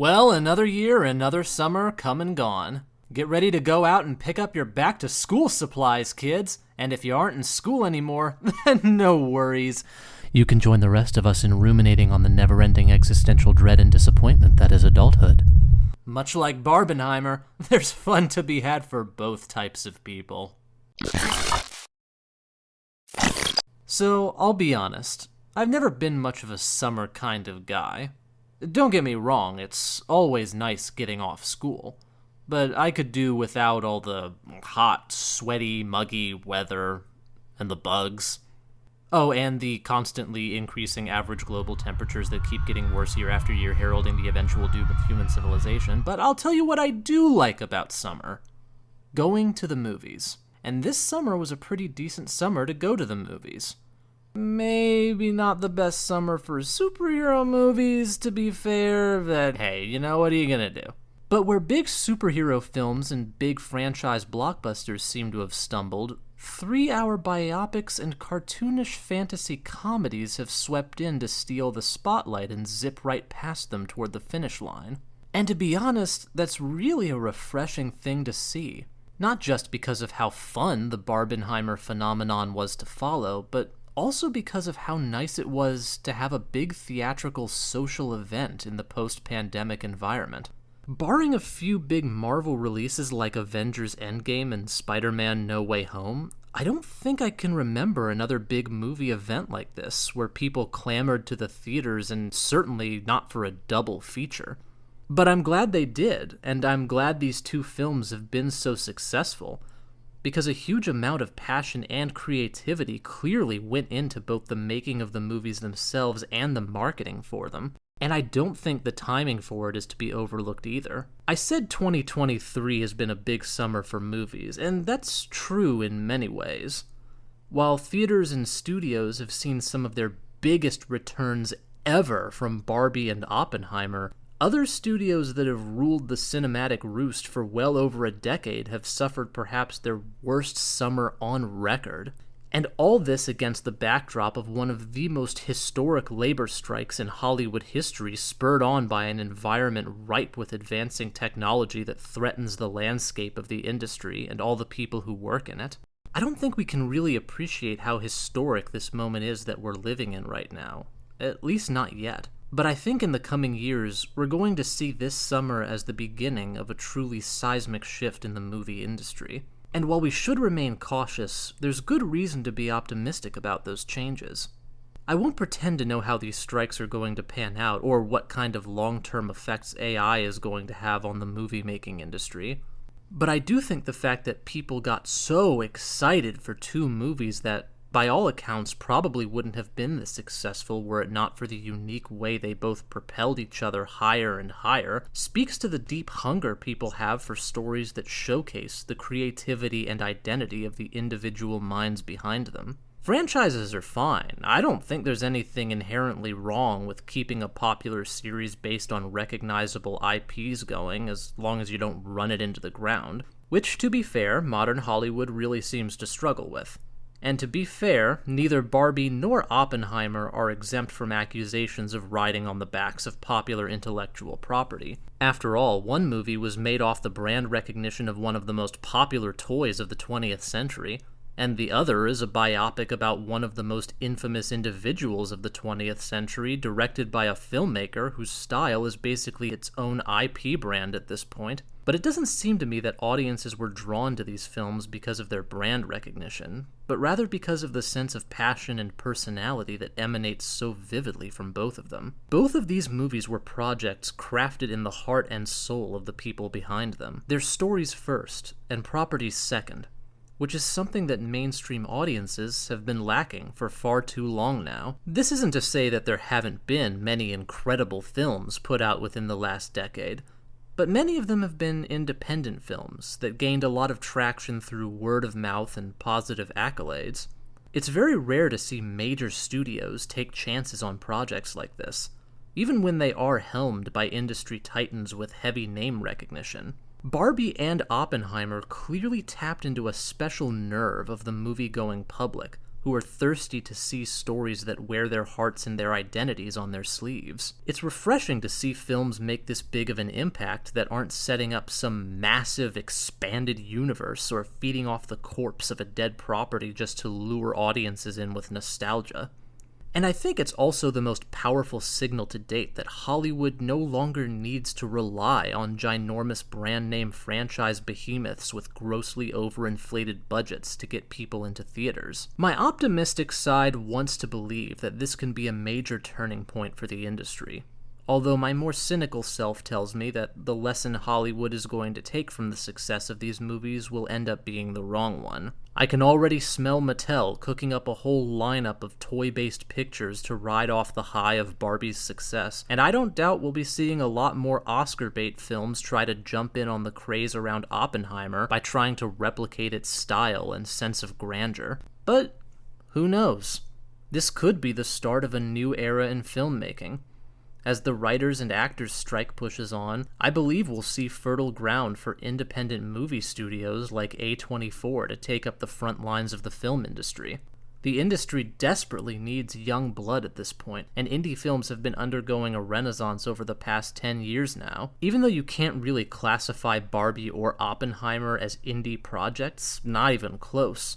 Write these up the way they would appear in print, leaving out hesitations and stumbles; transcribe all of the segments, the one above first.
Well, another year, another summer come and gone. Get ready to go out and pick up your back-to-school supplies, kids. And if you aren't in school anymore, then no worries. You can join the rest of us in ruminating on the never-ending existential dread and disappointment that is adulthood. Much like Barbenheimer, there's fun to be had for both types of people. So, I'll be honest. I've never been much of a summer kind of guy. Don't get me wrong, it's always nice getting off school. But I could do without all the hot, sweaty, muggy weather and the bugs. Oh, and the constantly increasing average global temperatures that keep getting worse year after year, heralding the eventual doom of human civilization. But I'll tell you what I do like about summer. Going to the movies. And this summer was a pretty decent summer to go to the movies. Maybe not the best summer for superhero movies, to be fair, but hey, you know, what are you gonna do? But where big superhero films and big franchise blockbusters seem to have stumbled, 3-hour biopics and cartoonish fantasy comedies have swept in to steal the spotlight and zip right past them toward the finish line. And to be honest, that's really a refreshing thing to see. Not just because of how fun the Barbenheimer phenomenon was to follow, but also because of how nice it was to have a big theatrical social event in the post-pandemic environment. Barring a few big Marvel releases like Avengers Endgame and Spider-Man No Way Home, I don't think I can remember another big movie event like this where people clamored to the theaters, and certainly not for a double feature. But I'm glad they did, and I'm glad these two films have been so successful, because a huge amount of passion and creativity clearly went into both the making of the movies themselves and the marketing for them. And I don't think the timing for it is to be overlooked either. I said 2023 has been a big summer for movies, and that's true in many ways. While theaters and studios have seen some of their biggest returns ever from Barbie and Oppenheimer, other studios that have ruled the cinematic roost for well over a decade have suffered perhaps their worst summer on record. And all this against the backdrop of one of the most historic labor strikes in Hollywood history, spurred on by an environment ripe with advancing technology that threatens the landscape of the industry and all the people who work in it. I don't think we can really appreciate how historic this moment is that we're living in right now. At least not yet. But I think in the coming years, we're going to see this summer as the beginning of a truly seismic shift in the movie industry. And while we should remain cautious, there's good reason to be optimistic about those changes. I won't pretend to know how these strikes are going to pan out, or what kind of long-term effects AI is going to have on the movie-making industry. But I do think the fact that people got so excited for two movies that, by all accounts, probably wouldn't have been this successful were it not for the unique way they both propelled each other higher and higher, speaks to the deep hunger people have for stories that showcase the creativity and identity of the individual minds behind them. Franchises are fine. I don't think there's anything inherently wrong with keeping a popular series based on recognizable IPs going, as long as you don't run it into the ground, which, to be fair, modern Hollywood really seems to struggle with. And to be fair, neither Barbie nor Oppenheimer are exempt from accusations of riding on the backs of popular intellectual property. After all, one movie was made off the brand recognition of one of the most popular toys of the 20th century, and the other is a biopic about one of the most infamous individuals of the 20th century, directed by a filmmaker whose style is basically its own IP brand at this point. But it doesn't seem to me that audiences were drawn to these films because of their brand recognition, but rather because of the sense of passion and personality that emanates so vividly from both of them. Both of these movies were projects crafted in the heart and soul of the people behind them. Their stories first, and properties second, which is something that mainstream audiences have been lacking for far too long now. This isn't to say that there haven't been many incredible films put out within the last decade, but many of them have been independent films that gained a lot of traction through word of mouth and positive accolades. It's very rare to see major studios take chances on projects like this, even when they are helmed by industry titans with heavy name recognition. Barbie and Oppenheimer clearly tapped into a special nerve of the movie-going public who are thirsty to see stories that wear their hearts and their identities on their sleeves. It's refreshing to see films make this big of an impact that aren't setting up some massive, expanded universe or feeding off the corpse of a dead property just to lure audiences in with nostalgia. And I think it's also the most powerful signal to date that Hollywood no longer needs to rely on ginormous brand-name franchise behemoths with grossly overinflated budgets to get people into theaters. My optimistic side wants to believe that this can be a major turning point for the industry, although my more cynical self tells me that the lesson Hollywood is going to take from the success of these movies will end up being the wrong one. I can already smell Mattel cooking up a whole lineup of toy-based pictures to ride off the high of Barbie's success, and I don't doubt we'll be seeing a lot more Oscar bait films try to jump in on the craze around Oppenheimer by trying to replicate its style and sense of grandeur. But who knows? This could be the start of a new era in filmmaking. As the writers and actors strike pushes on, I believe we'll see fertile ground for independent movie studios like A24 to take up the front lines of the film industry. The industry desperately needs young blood at this point, and indie films have been undergoing a renaissance over the past 10 years now. Even though you can't really classify Barbie or Oppenheimer as indie projects, not even close,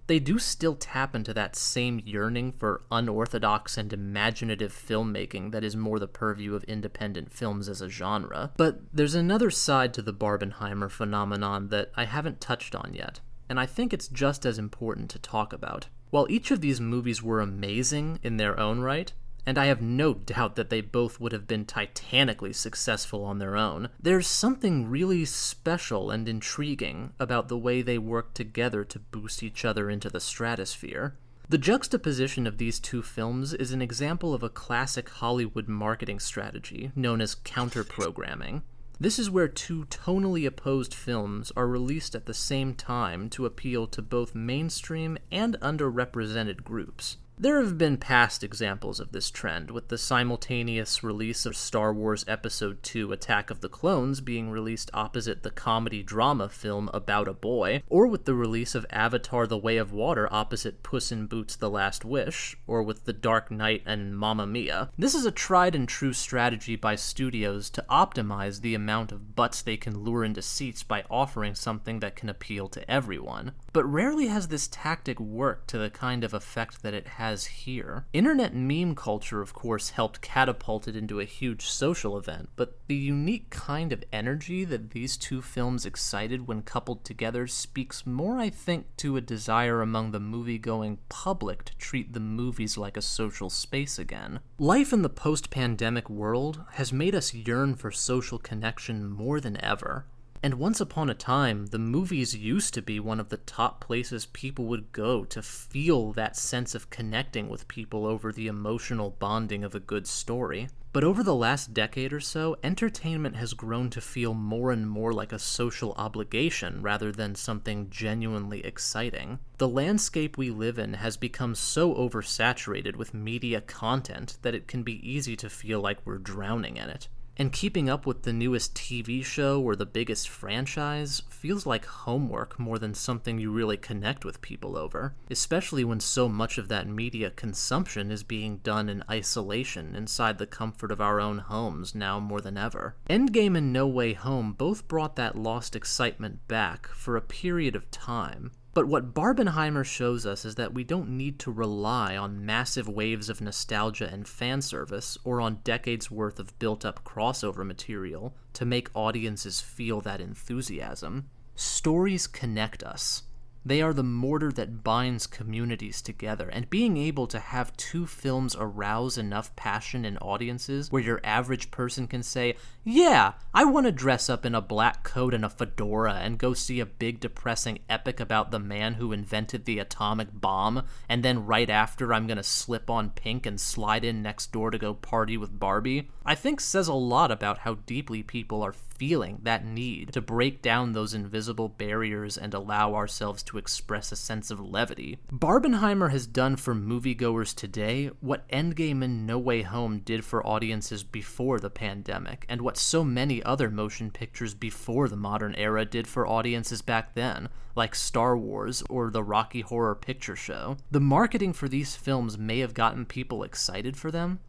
they do still tap into that same yearning for unorthodox and imaginative filmmaking that is more the purview of independent films as a genre. But there's another side to the Barbenheimer phenomenon that I haven't touched on yet, and I think it's just as important to talk about. While each of these movies were amazing in their own right, and I have no doubt that they both would have been titanically successful on their own, there's something really special and intriguing about the way they work together to boost each other into the stratosphere. The juxtaposition of these two films is an example of a classic Hollywood marketing strategy known as counter-programming. This is where two tonally opposed films are released at the same time to appeal to both mainstream and underrepresented groups. There have been past examples of this trend, with the simultaneous release of Star Wars Episode II: Attack of the Clones being released opposite the comedy-drama film About a Boy, or with the release of Avatar: The Way of Water opposite Puss in Boots: The Last Wish, or with The Dark Knight and Mamma Mia. This is a tried-and-true strategy by studios to optimize the amount of butts they can lure into seats by offering something that can appeal to everyone. But rarely has this tactic worked to the kind of effect that it has here. Internet meme culture, of course, helped catapult it into a huge social event, but the unique kind of energy that these two films excited when coupled together speaks more, I think, to a desire among the movie-going public to treat the movies like a social space again. Life in the post-pandemic world has made us yearn for social connection more than ever. And once upon a time, the movies used to be one of the top places people would go to feel that sense of connecting with people over the emotional bonding of a good story. But over the last decade or so, entertainment has grown to feel more and more like a social obligation rather than something genuinely exciting. The landscape we live in has become so oversaturated with media content that it can be easy to feel like we're drowning in it. And keeping up with the newest TV show or the biggest franchise feels like homework more than something you really connect with people over, especially when so much of that media consumption is being done in isolation inside the comfort of our own homes now more than ever. Endgame and No Way Home both brought that lost excitement back for a period of time. But what Barbenheimer shows us is that we don't need to rely on massive waves of nostalgia and fan service or on decades worth of built-up crossover material to make audiences feel that enthusiasm. Stories connect us. They are the mortar that binds communities together, and being able to have two films arouse enough passion in audiences where your average person can say, yeah, I want to dress up in a black coat and a fedora and go see a big depressing epic about the man who invented the atomic bomb, and then right after I'm going to slip on pink and slide in next door to go party with Barbie, I think says a lot about how deeply people are feeling that need to break down those invisible barriers and allow ourselves to express a sense of levity. Barbenheimer has done for moviegoers today what Endgame and No Way Home did for audiences before the pandemic, and what so many other motion pictures before the modern era did for audiences back then, like Star Wars or the Rocky Horror Picture Show. The marketing for these films may have gotten people excited for them,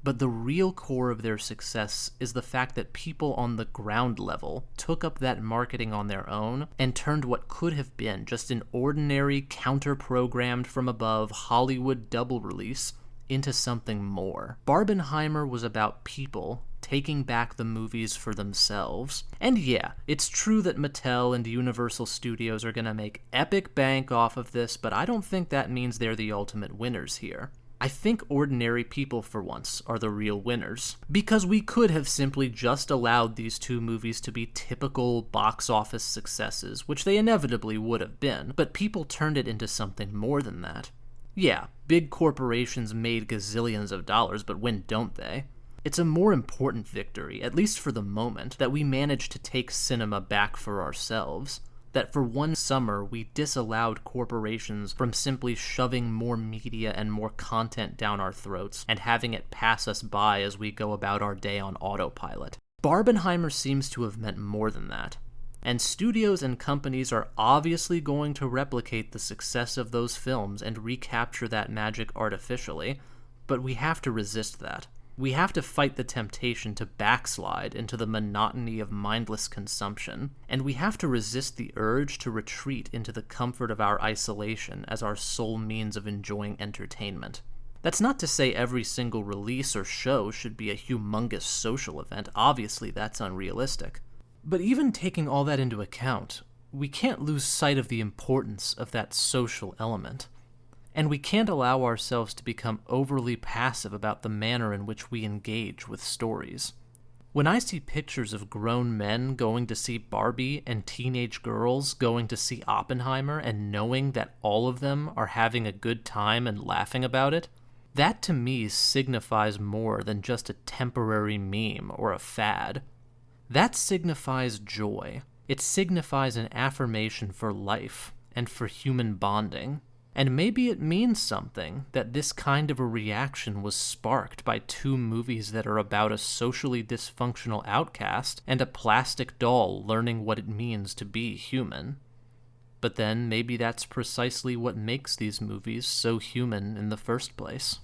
but the real core of their success is the fact that people on the ground level took up that marketing on their own and turned what could have been just an ordinary, counter-programmed from above Hollywood double release into something more. Barbenheimer was about people taking back the movies for themselves. And yeah, it's true that Mattel and Universal Studios are gonna make epic bank off of this, but I don't think that means they're the ultimate winners here. I think ordinary people, for once, are the real winners. Because we could have simply just allowed these two movies to be typical box office successes, which they inevitably would have been, but people turned it into something more than that. Yeah, big corporations made gazillions of dollars, but when don't they? It's a more important victory, at least for the moment, that we managed to take cinema back for ourselves. That for one summer we disallowed corporations from simply shoving more media and more content down our throats and having it pass us by as we go about our day on autopilot. Barbenheimer seems to have meant more than that. And studios and companies are obviously going to replicate the success of those films and recapture that magic artificially, but we have to resist that. We have to fight the temptation to backslide into the monotony of mindless consumption, and we have to resist the urge to retreat into the comfort of our isolation as our sole means of enjoying entertainment. That's not to say every single release or show should be a humongous social event. Obviously, that's unrealistic. But even taking all that into account, we can't lose sight of the importance of that social element. And we can't allow ourselves to become overly passive about the manner in which we engage with stories. When I see pictures of grown men going to see Barbie and teenage girls going to see Oppenheimer and knowing that all of them are having a good time and laughing about it, that to me signifies more than just a temporary meme or a fad. That signifies joy. It signifies an affirmation for life and for human bonding. And maybe it means something that this kind of a reaction was sparked by two movies that are about a socially dysfunctional outcast and a plastic doll learning what it means to be human. But then maybe that's precisely what makes these movies so human in the first place.